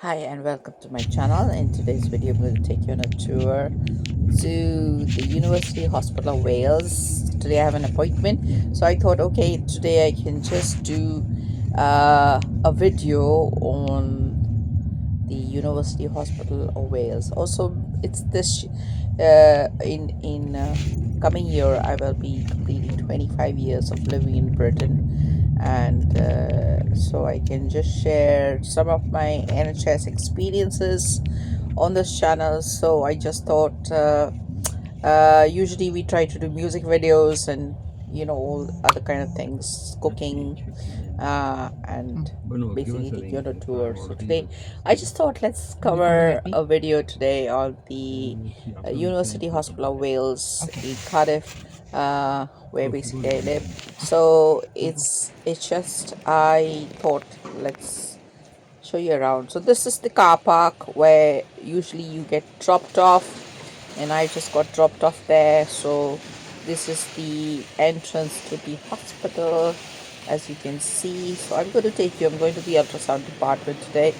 Hi and welcome to my channel. In today's video I'm going to take you on a tour to the University Hospital of Wales. Today I have an appointment, so I thought okay, today I can just do a video on the University Hospital of Wales. Also, it's this in coming year I will be completing 25 years of living in Britain, and so I can just share some of my NHS experiences on this channel. So I just thought usually we try to do music videos and all other kind of things, cooking, and basically take you on a tour. So today I just thought let's cover a video today on the University Hospital of Wales in Cardiff, where basically I live. So it's just I thought let's show you around. So this is the car park where usually you get dropped off, and I just got dropped off there. So this is the entrance to the hospital, as you can see. So I'm going to take you, I'm going to the ultrasound department today,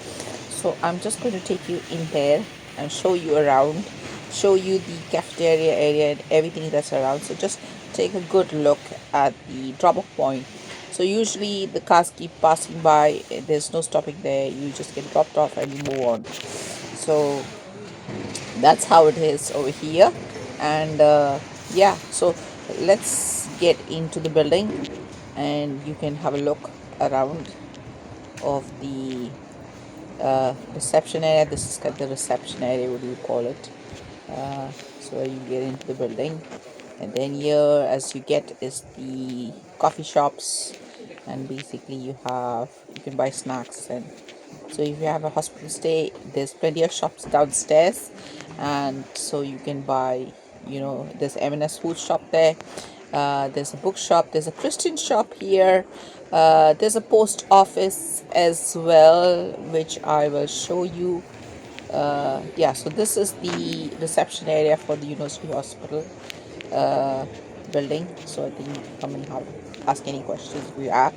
so I'm just going to take you in there and show you around, show you the cafeteria area and everything that's around. So just take a good look at the drop-off point. So usually the cars keep passing by, there's no stopping there, you just get dropped off and you move on. So that's how it is over here. And yeah, so let's get into the building and you can have a look around of the reception area. This is the reception area, what do you call it? So you get into the building, and then here as you get is the coffee shops, and basically you can buy snacks. And so if you have a hospital stay, there's plenty of shops downstairs, and so you can buy, there's M&S food shop there. There's a bookshop, there's a Christian shop here, there's a post office as well, which I will show you. Yeah, so this is the reception area for the University Hospital uh, building. So I think you can come and ask any questions if you have.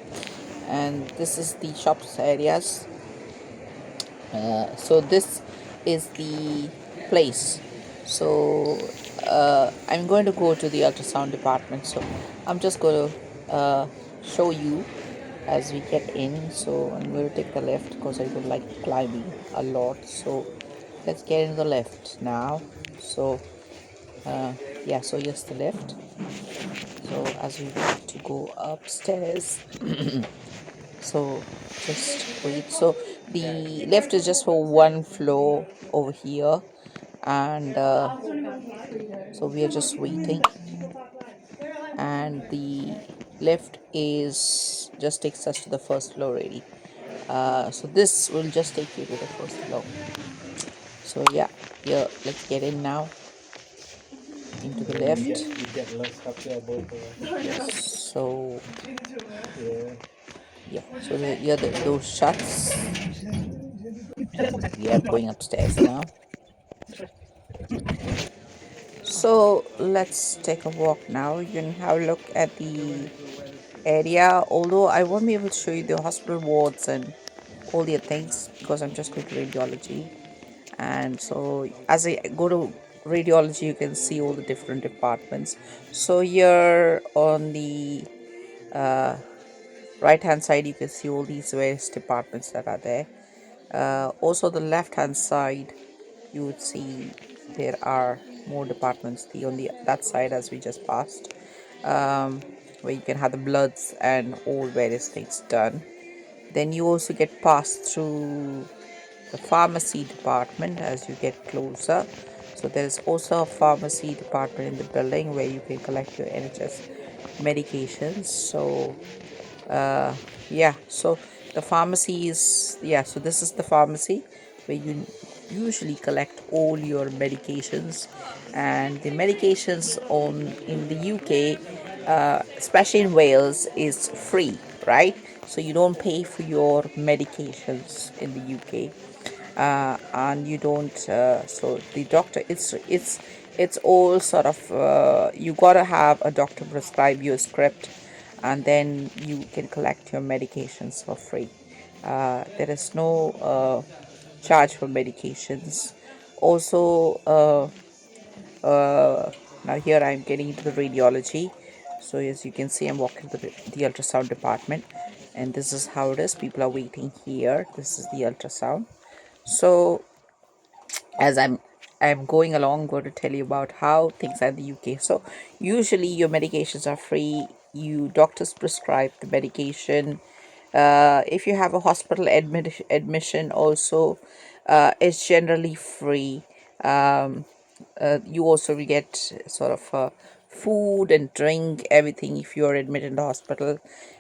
And this is the shops areas. So this is the place. So I'm going to go to the ultrasound department. So I'm just going to show you as we get in. So I'm going to take the lift because I don't like climbing a lot. So let's get in the lift now. So yeah, so here's the lift. So as we want to go upstairs, so just wait. So the lift is just for one floor over here, and so we are just waiting, and the lift is just takes us to the first floor already. So this will just take you to the first floor. So yeah, here, let's get in now into the lift. So yeah, so yeah, the door shuts. We are going upstairs now. So let's take a walk now. You can have a look at the area, although I won't be able to show you the hospital wards and all the things because I'm just going to radiology. And so as I go to radiology, you can see all the different departments. So here on the right hand side, you can see all these various departments that are there. Also the left hand side, you would see there are more departments, the on the that side as we just passed, where you can have the bloods and all various things done. Then you also get passed through the pharmacy department as you get closer. So there's also a pharmacy department in the building where you can collect your NHS medications. So yeah, so the pharmacy is, yeah, so this is the pharmacy where you usually collect all your medications. And the medications on in the UK, especially in Wales, is free, right? So you don't pay for your medications in the UK. And you don't, so the doctor, it's all sort of, you gotta have a doctor prescribe you a script, and then you can collect your medications for free. There is no charge for medications. Also, uh, now here I'm getting into the radiology. So as you can see, I'm walking to the ultrasound department, and this is how it is. People are waiting here. This is the ultrasound. So as I'm going along, going to tell you about how things are in the UK. So usually your medications are free. You doctors prescribe the medication. If you have a hospital admission, also, it's generally free. You also will get sort of food and drink, everything. If you're admitted in the hospital,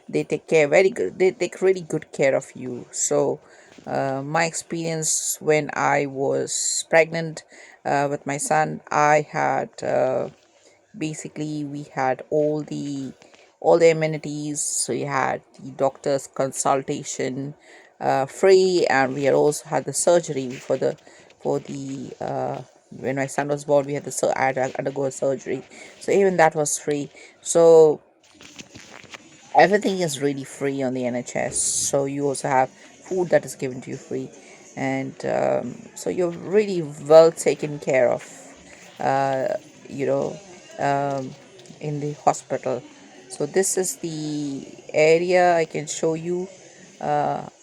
they take care very good, they take really good care of you. So my experience when I was pregnant with my son, I had basically we had all the amenities. So we had the doctor's consultation free, and we had also had the surgery for the when my son was born. We had I had to undergo a surgery, so even that was free. So everything is really free on the NHS. So you also have food that is given to you free, and so you're really well taken care of, uh, you know, um, in the hospital. So this is the area I can show you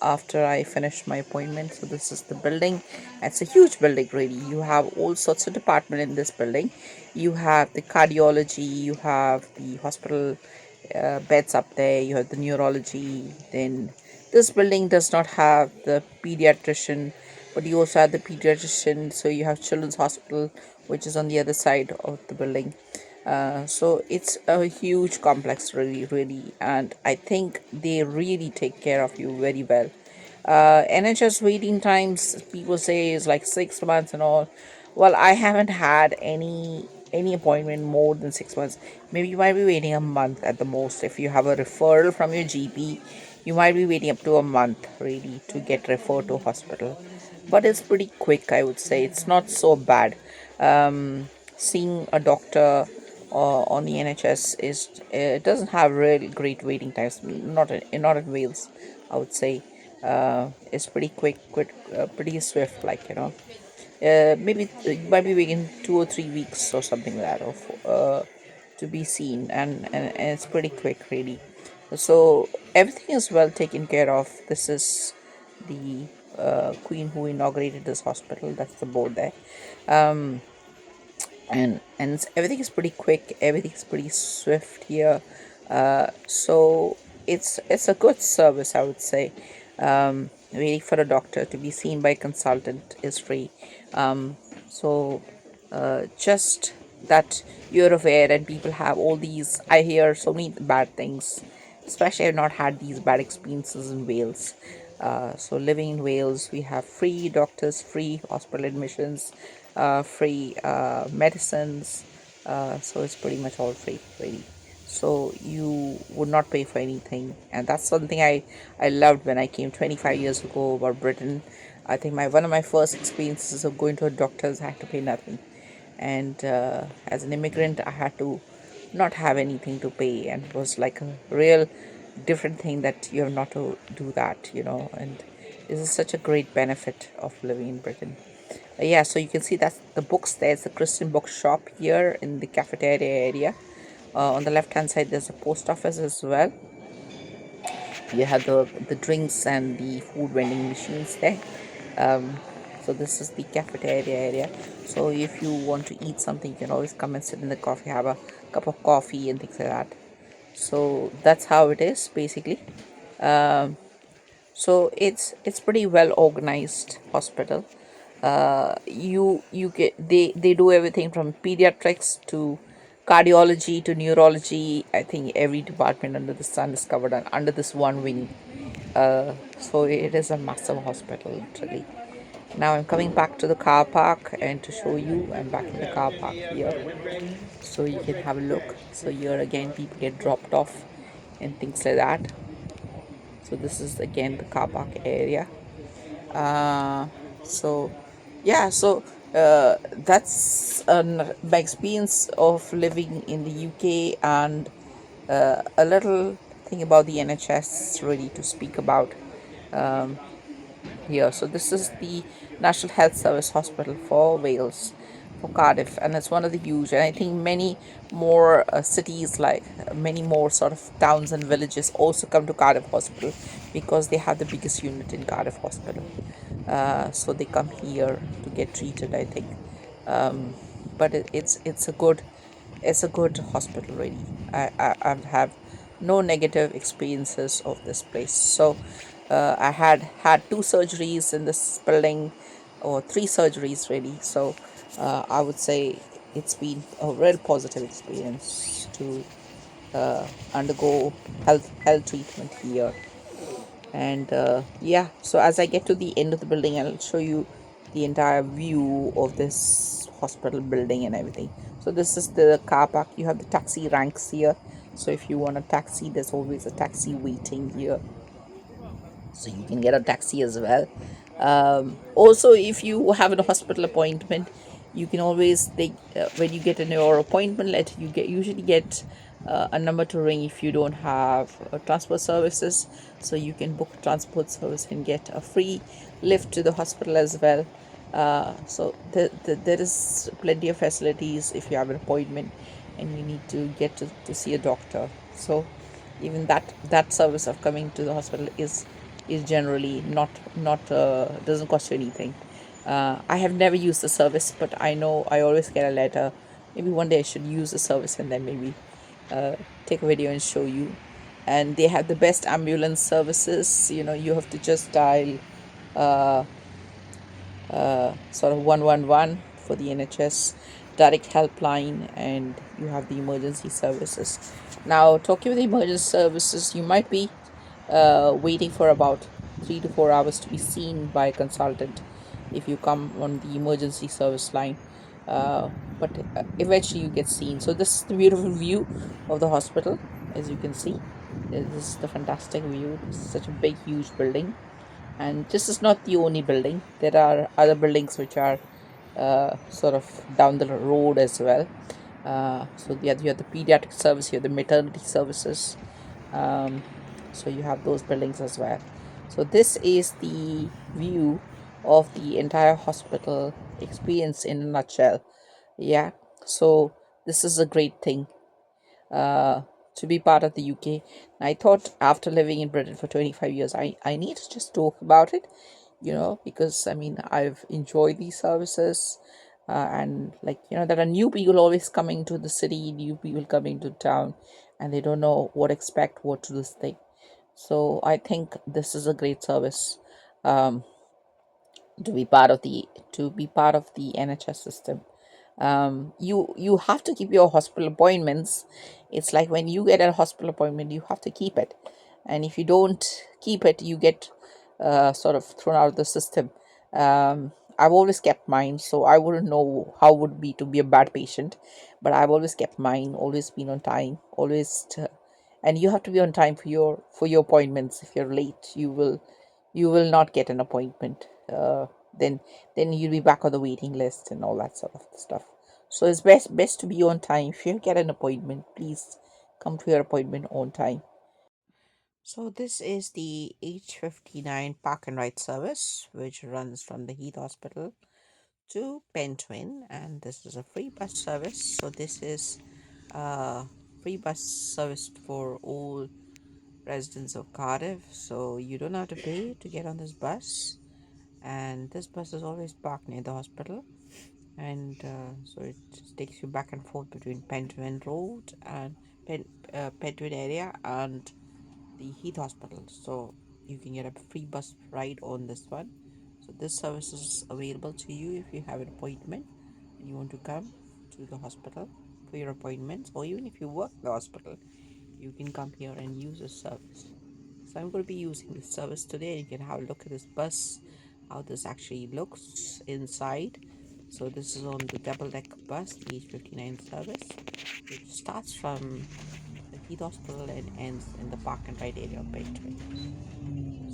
after I finish my appointment. So this is the building. It's a huge building, really. You have all sorts of department in this building. You have the cardiology, you have the hospital beds up there, you have the neurology. Then this building does not have the pediatrician, but you also have the pediatrician. So you have children's hospital, which is on the other side of the building. So it's a huge complex, really, really, and I think they really take care of you very well. NHS waiting times, people say, is like 6 months and all. Well, I haven't had any appointment more than 6 months. Maybe you might be waiting a month at the most. If you have a referral from your GP, you might be waiting up to a month really to get referred to a hospital. But it's pretty quick, I would say. It's not so bad. Seeing a doctor on the NHS is it doesn't have really great waiting times. Not in Wales, I would say. It's pretty quick, pretty swift. Maybe you might be waiting 2 or 3 weeks or something like that, to be seen, and it's pretty quick, really. So everything is well taken care of. This is the queen who inaugurated this hospital. That's the board there. Everything is pretty quick, everything is pretty swift here. So it's a good service, I would say. Waiting for a doctor to be seen by a consultant is free. So just that you're aware, and people have all these, I hear so many bad things, especially I've not had these bad experiences in Wales. So living in Wales, we have free doctors, free hospital admissions, free medicines. So it's pretty much all free, really. So you would not pay for anything, and that's something I loved when I came 25 years ago about Britain. I think my one of my first experiences of going to a doctor's, I had to pay nothing, and as an immigrant, I had to not have anything to pay, and it was like a real different thing that you have not to do that, and this is such a great benefit of living in Britain. Yeah, so you can see that's the books. There's a Christian bookshop here in the cafeteria area. On the left hand side, there's a post office as well. You have the drinks and the food vending machines there. So this is the cafeteria area. So if you want to eat something, you can always come and sit in the coffee, have a cup of coffee and things like that. So that's how it is basically. So it's pretty well organized hospital. You get they do everything from pediatrics to cardiology to neurology. I think every department under the sun is covered under this one wing. So it is a massive hospital, literally. Now I'm coming back to the car park, and to show you, I'm back in the car park here, so you can have a look. So here again, people get dropped off and things like that. So this is again the car park area. uh, so yeah, so that's my experience of living in the UK, and a little thing about the NHS really to speak about. here. So this is the National Health Service Hospital for Wales, for Cardiff, and it's one of the huge. And I think many more cities, like many more sort of towns and villages, also come to Cardiff Hospital because they have the biggest unit in Cardiff Hospital. So they come here to get treated, I think. Um, but it's a good hospital, really. I have no negative experiences of this place. So I had two surgeries in this building, or three surgeries really. So I would say it's been a real positive experience to undergo health treatment here. And yeah, so as I get to the end of the building, I'll show you the entire view of this hospital building and everything. So this is the car park. You have the taxi ranks here, so if you want a taxi, there's always a taxi waiting here, so you can get a taxi as well. Also, if you have a hospital appointment, you can always when you get in your appointment letter, you usually get a number to ring if you don't have transport services, so you can book transport service and get a free lift to the hospital as well. So there is plenty of facilities if you have an appointment and you need to get to see a doctor. So even that service of coming to the hospital is generally not doesn't cost you anything. I have never used the service, but I know I always get a letter. Maybe one day I should use the service and then maybe uh, take a video and show you. And they have the best ambulance services. You have to just dial uh, sort of 111 for the NHS direct helpline, and you have the emergency services. Now, talking with the emergency services, you might be waiting for about 3 to 4 hours to be seen by a consultant if you come on the emergency service line. But eventually you get seen. So this is the beautiful view of the hospital, as you can see. This is the fantastic view. This is such a big, huge building. And this is not the only building. There are other buildings which are sort of down the road as well. So you have the pediatric service, you have the maternity services. Um, so you have those buildings as well. So this is the view of the entire hospital experience in a nutshell. Yeah. So this is a great thing uh, to be part of the UK. I thought after living in Britain for 25 years, I need to just talk about it, because I mean, I've enjoyed these services. And like, there are new people always coming to the city, new people coming to town, and they don't know what expect, what to this thing. So I think this is a great service. Um, to be part of the NHS system. You have to keep your hospital appointments. It's like when you get a hospital appointment, you have to keep it, and if you don't keep it, you get sort of thrown out of the system. I've always kept mine, so I wouldn't know how it would be to be a bad patient, but I've always kept mine, always been on time, and you have to be on time for your appointments. If you're late, you will not get an appointment. Then you'll be back on the waiting list and all that sort of stuff. So it's best to be on time. If you get an appointment, please come to your appointment on time. So this is the H59 Park and Ride service, which runs from the Heath Hospital to Pentwyn, and this is a free bus service. So this is free bus service for all residents of Cardiff. So you don't have to pay to get on this bus, and this bus is always parked near the hospital. And so it just takes you back and forth between Pentwyn Road and Pentwyn area and the Heath Hospital. So you can get a free bus ride on this one. So this service is available to you if you have an appointment and you want to come to the hospital for your appointments, or even if you work in the hospital, you can come here and use this service. So I'm going to be using this service today. You can have a look at this bus, how this actually looks inside. So this is on the double deck bus, the H59 service, which starts from the Heath Hospital and ends in the park and ride area of Bedford.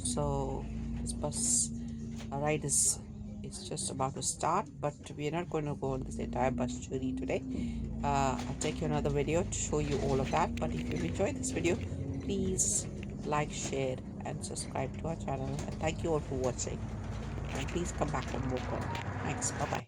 So this bus ride is just about to start, but we are not going to go on this entire bus journey today. I'll take you another video to show you all of that. But if you've enjoyed this video, please like, share and subscribe to our channel, and thank you all for watching. and please come back and vote for me. Thanks. Bye bye.